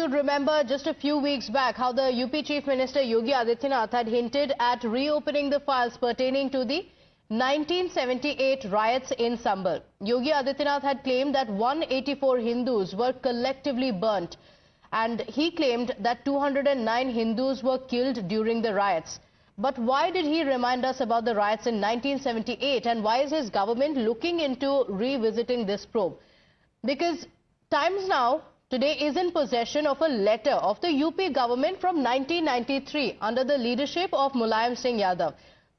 would remember just a few weeks back how the UP Chief Minister Yogi Adityanath had hinted at reopening the files pertaining to the 1978 riots in Sambal. Yogi Adityanath had claimed that 184 Hindus were collectively burnt, and he claimed that 209 Hindus were killed during the riots. But why did he remind us about the riots in 1978, and why is his government looking into revisiting this probe? Because Times Now today is in possession of a letter of the UP government from 1993 under the leadership of Mulayam Singh Yadav.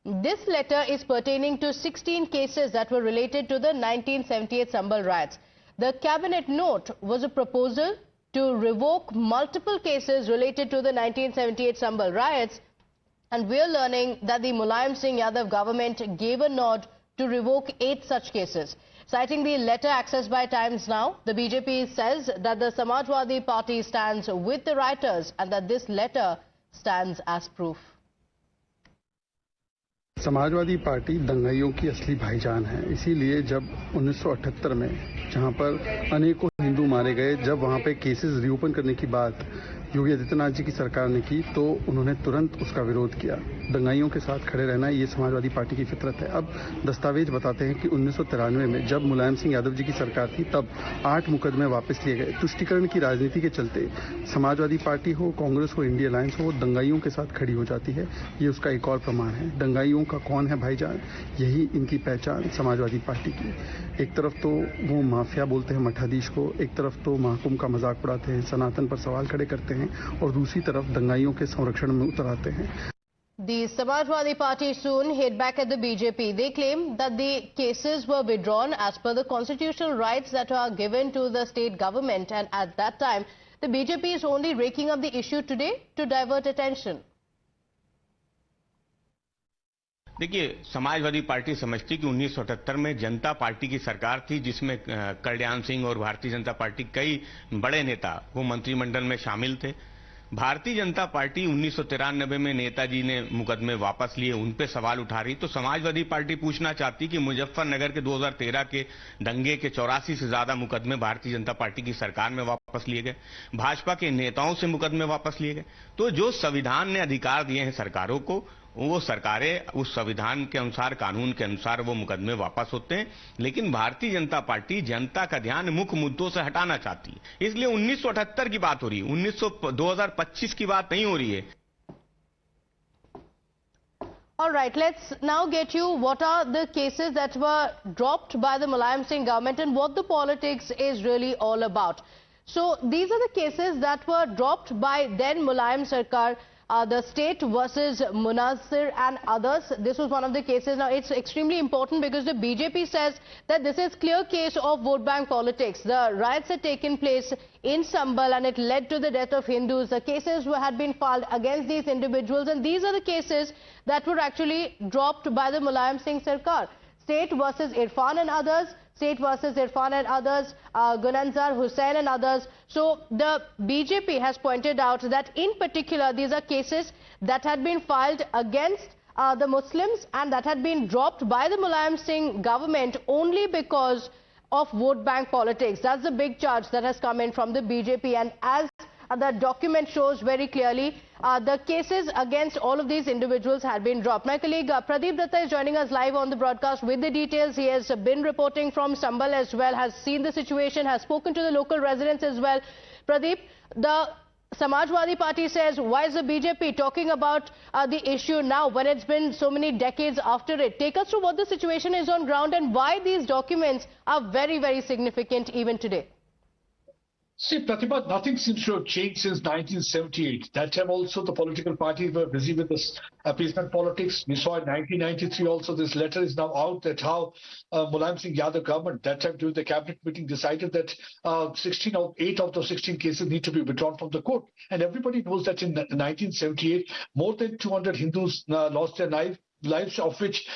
This letter is pertaining to 16 cases that were related to the 1978 Sambal riots. The cabinet note was a proposal to revoke multiple cases related to the 1978 Sambal riots, and we are learning that the Mulayam Singh Yadav government gave a nod to revoke 8 such cases. Citing the letter accessed by Times Now, the BJP says that the Samajwadi Party stands with the rioters and that this letter stands as proof. Samajwadi Party दंगाइयों की असली भाईजान है। इसीलिए जब 1978 में जहां पर अनेकों हिंदू मारे गए, जब वहां पे केसेस रीओपन करने की बात योगी आदित्यनाथ जी की सरकार ने की, तो उन्होंने तुरंत उसका विरोध किया। दंगाइयों के साथ खड़े रहना ये समाजवादी पार्टी की फितरत है। अब दस्तावेज बताते हैं कि 1993 में जब मुलायम सिंह यादव जी की सरकार थी, तब 8 मुकदमे वापस लिए गए। तुष्टीकरण की राजनीति के चलते समाजवादी पार्टी हो, कांग्रेस हो, इंडिया अलायंस हो, दंगाइयों के साथ खड़ी हो जाती है। ये उसका एक और प्रमाण है। दंगाइयों का कौन है भाईजान, यही इनकी पहचान समाजवादी पार्टी की। एक तरफ तो वो माफिया बोलते हैं मठाधीश को, एक तरफ तो महकुम का मजाक उड़ाते हैं, सनातन पर सवाल खड़े करते हैं, और दूसरी तरफ दंगाइयों के संरक्षण में उतर आते हैं। The Samajwadi Party soon hit back at the BJP. They claim that the cases were withdrawn as per the constitutional rights that are given to the state government, and at that time the BJP is only raking up the issue today to divert attention. देखिए, Samajwadi party समझती कि 1978 में जनता party की सरकार थी, जिसमें कल्याण सिंह और Bharatiya Janata party कई बड़े नेता वो मंत्रिमंडल में शामिल थे। भारतीय जनता पार्टी 1993 में नेताजी ने मुकदमे वापस लिए, उन पे सवाल उठा रही, तो समाजवादी पार्टी पूछना चाहती कि मुजफ्फरनगर के 2013 के दंगे के 84 से ज्यादा मुकदमे भारतीय जनता पार्टी की सरकार में वापस लिए गए, भाजपा के नेताओं से मुकदमे वापस लिए गए। तो जो संविधान ने अधिकार दिए हैं सरकारों को, वो सरकारें उस संविधान के अनुसार, कानून के अनुसार वो मुकदमे वापस होते हैं। लेकिन भारतीय जनता पार्टी जनता का ध्यान मुख्य मुद्दों से हटाना चाहती है, इसलिए 1978 की बात हो रही है, 2025 की बात नहीं हो रही है। All right, let's now get you what are the cases that were dropped by the Mulayam Singh government and what the politics is really all about. So these are the cases that were dropped by then Mulayam Sarkar. The state versus Munazir and others. This was one of the cases. Now, it's extremely important because the BJP says that this is clear case of vote bank politics. The riots had taken place in Sambal and it led to the death of Hindus. The cases had been filed against these individuals, and these are the cases that were actually dropped by the Mulayam Singh Sarkar. State versus Irfan and others. State versus Irfan and others, Gunanzar Hussain and others. So the BJP has pointed out that in particular these are cases that had been filed against the Muslims and that had been dropped by the Mulayam Singh government only because of vote bank politics. That's the big charge that has come in from the BJP, and as the document shows very clearly, the cases against all of these individuals had been dropped. My colleague Pradeep Datta is joining us live on the broadcast with the details. He has been reporting from Sambal as well, has seen the situation, has spoken to the local residents as well. Pradeep, the Samajwadi Party says, why is the BJP talking about the issue now when it's been so many decades after it? Take us through what the situation is on ground and why these documents are very, very significant even today. See, Pratibha, nothing seems to have changed since 1978. That time also the political parties were busy with this appeasement politics. We saw in 1993 also this letter is now out that how Mulayam Singh Yadav government, that time during the cabinet meeting, decided that 8 of the 16 cases need to be withdrawn from the court. And everybody knows that in 1978, more than 200 Hindus lost their life. lives of which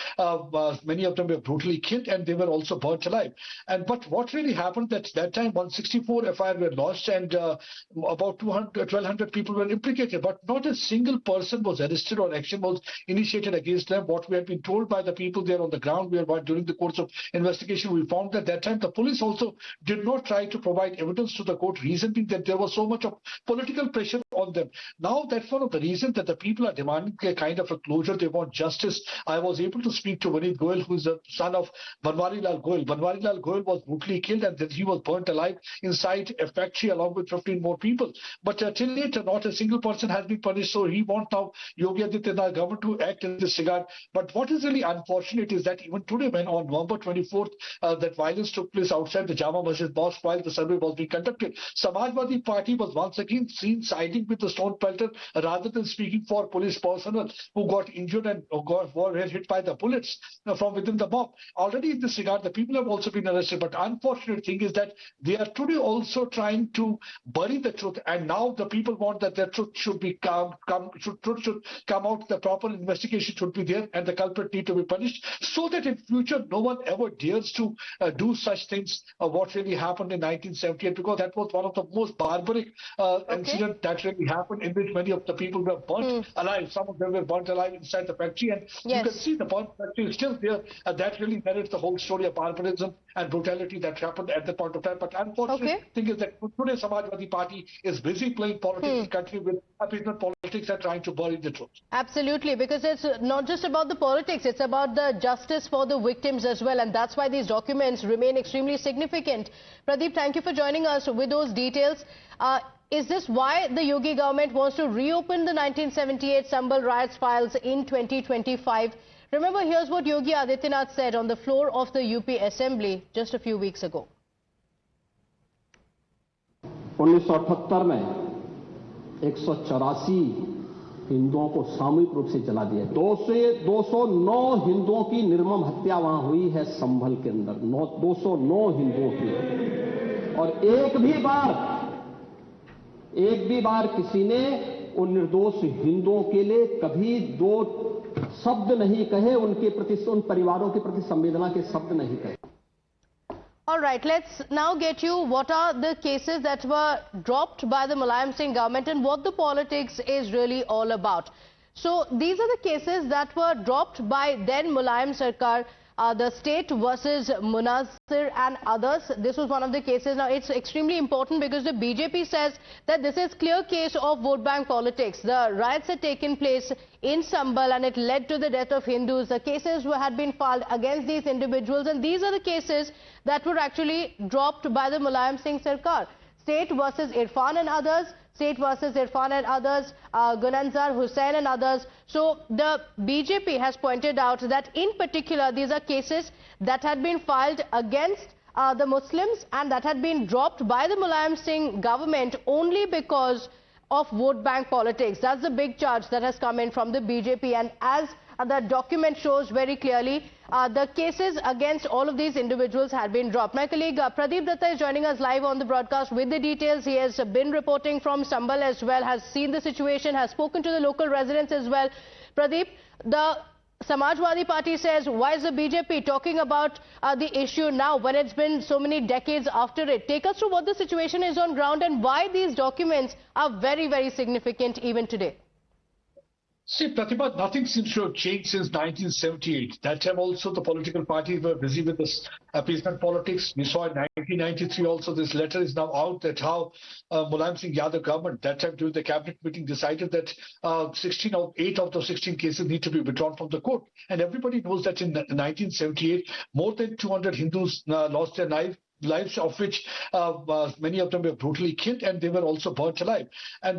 many of them were brutally killed, and they were also burnt alive. And but what really happened at that time, 164 FIR were lodged, and about 1,200 people were implicated, but not a single person was arrested or action was initiated against them. What we had been told by the people there on the ground, during the course of investigation, we found that time the police also did not try to provide evidence to the court, reason being that there was so much of political pressure on them. Now that's one of the reasons that the people are demanding a kind of a closure. They want justice. I was able to speak to Vineet Goyal, who is the son of Banwari Lal Goyal. Banwari Lal Goyal was brutally killed, and then he was burnt alive inside a factory along with 15 more people. But till date, not a single person has been punished. So he wants now Yogi Adityanath government to act in this regard. But what is really unfortunate is that even today, when on November 24th, that violence took place outside the Jama Masjid Mosque while the survey was being conducted, Samajwadi Party was once again seen siding with the stone pelter rather than speaking for police personnel who got injured and were hit by the bullets from within the mob. Already in this regard, the people have also been arrested. But unfortunate thing is that they are today also trying to bury the truth, and now the people want that the truth should be come out. The proper investigation should be there, and the culprit need to be punished, so that in future no one ever dares to do such things. What really happened in 1978, because that was one of the most barbaric incident that really happened, in which many of the people were burnt alive. Some of them were burnt alive inside the factory, and you can see the burnt factory is still there. That really narrates the whole story of barbarism and brutality that happened at that point of time. But unfortunate thing is that today Samajwadi Party is busy playing politics in the country with appeasement politics and trying to bury the truth. Absolutely, because it's not just about the politics, it's about the justice for the victims as well, and that's why these documents remain extremely significant. Pradeep, thank you for joining us with those details. Is this why the Yogi government wants to reopen the 1978 Sambal riots files in 2025? Remember, here's what Yogi Adityanath said on the floor of the UP Assembly just a few weeks ago. 1978 में 184 हिंदुओं को सामूहिक रूप से जला दिया। 209 हिंदुओं की निर्मम हत्या वहां हुई है संभल के अंदर, 209 हिंदुओं की। और एक भी बार किसी ने उन निर्दोष हिंदुओं के लिए कभी दो शब्द नहीं कहे, उनके प्रति, उन परिवारों के प्रति संवेदना के शब्द नहीं कहे। All right, let's now get you what are the cases that were dropped by the Mulayam Singh government and what the politics is really all about. So these are the cases that were dropped by then Mulayam Sarkar, the state versus Munazir and others. This was one of the cases. Now it's extremely important because the BJP says that this is clear case of vote bank politics. The riots had taken place in Sambal and it led to the death of Hindus. The cases had been filed against these individuals, and these are the cases that were actually dropped by the Mulayam Singh Sarkar. State versus Irfan and others, Gunanzar Hussain and others. So the BJP has pointed out that in particular these are cases that had been filed against the Muslims and that had been dropped by the Mulayam Singh government only because of vote bank politics. That's the big charge that has come in from the BJP, and as the document shows very clearly, the cases against all of these individuals had been dropped. My colleague Pradeep Datta is joining us live on the broadcast with the details. He has been reporting from Sambal as well, has seen the situation, has spoken to the local residents as well. Pradeep, the Samajwadi Party says, why is the BJP talking about the issue now when it's been so many decades after it? Take us through what the situation is on ground and why these documents are very, very significant even today. See, Pratibha, nothing seems to have changed since 1978. That time also the political parties were busy with this appeasement politics. We saw in 1993 also this letter is now out that how Mulayam Singh Yadav government, that time during the cabinet meeting, decided that 8 out of 16 cases need to be withdrawn from the court. And everybody knows that in 1978, more than 200 Hindus lost their lives, of which many of them were brutally killed, and they were also burnt alive.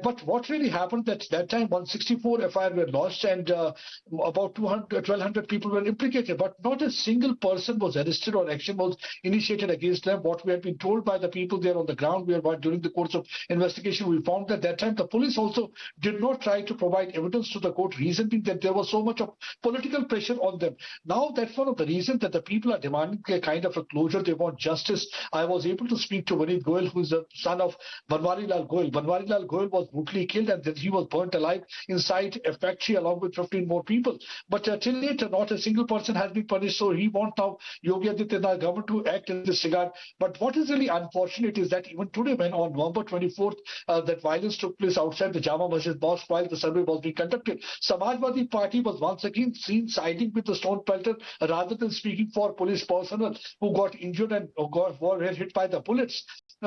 But what really happened that time, 164 FIR were lodged, and about 1,200 people were implicated, but not a single person was arrested or action was initiated against them. What we had been told by the people there on the ground, during the course of investigation, we found that time the police also did not try to provide evidence to the court, reason being that there was so much of political pressure on them. Now that's one of the reasons that the people are demanding a kind of a closure. They want justice I was able to speak to Vineet Goyal, who is the son of Banwari Lal Goyal. Banwari Lal Goyal was brutally killed and then he was burnt alive inside a factory along with 15 more people. But till date, not a single person has been punished. So he wants now Yogi Adityanath government to act in this regard. But what is really unfortunate is that even today, when on November 24th, that violence took place outside the Jama Masjid Mosque while the survey was being conducted, Samajwadi Party was once again seen siding with the stone pelter rather than speaking for police personnel who got injured and were hit by the bullets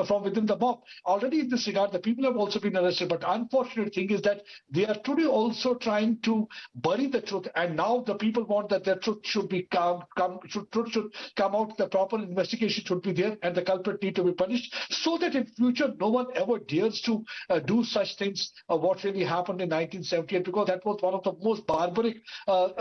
from within the mob. Already in this regard, the people have also been arrested. But unfortunate thing is that they are today also trying to bury the truth, and now the people want that the truth should be truth should come out, the proper investigation should be there, and the culprit need to be punished, so that in future no one ever dares to do such things. What really happened in 1978, because that was one of the most barbaric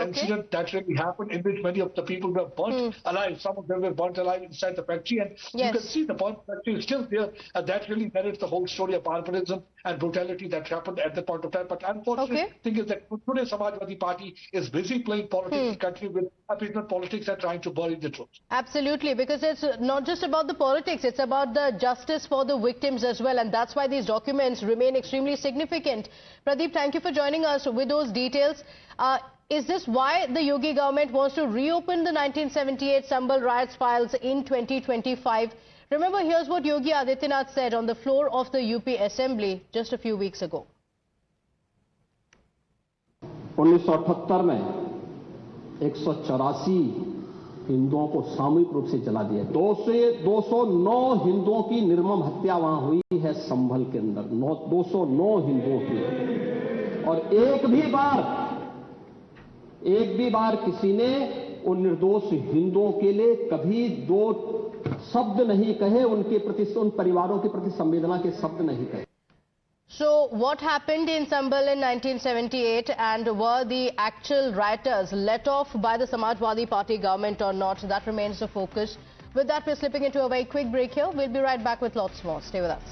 incident that really happened, in which many of the people were burnt alive. Some of them were burnt alive inside the factory, and you can see the burnt factory is still there. That really narrates the whole story of barbarism and brutality that happened at that point of time. But unfortunate thing is that today Samajwadi Party is busy playing politics in the country with appeasement politics and trying to bury the truth. Absolutely, because it's not just about the politics, it's about the justice for the victims as well, and that's why these documents remain extremely significant. Pradeep, thank you for joining us with those details. Is this why the Yogi government wants to reopen the 1978 Sambal riots files in 2025? Remember, here's what Yogi Adityanath said on the floor of the UP Assembly just a few weeks ago. 1978 में 184 हिंदुओं को सामूहिक रूप से जला दिया। 209 हिंदुओं की निर्मम हत्या वहां हुई है संभल के अंदर, 209 हिंदुओं की। और एक भी बार किसी ने उन निर्दोष हिंदुओं के लिए कभी दो शब्द नहीं कहे, उनके प्रति, उन परिवारों के प्रति संवेदना के शब्द नहीं कहे। So what happened in Sambal in 1978, and were the actual rioters let off by the Samajwadi Party government or not? That remains the focus. With that, we're slipping into a very quick break here. We'll be right back with lots more. Stay with us.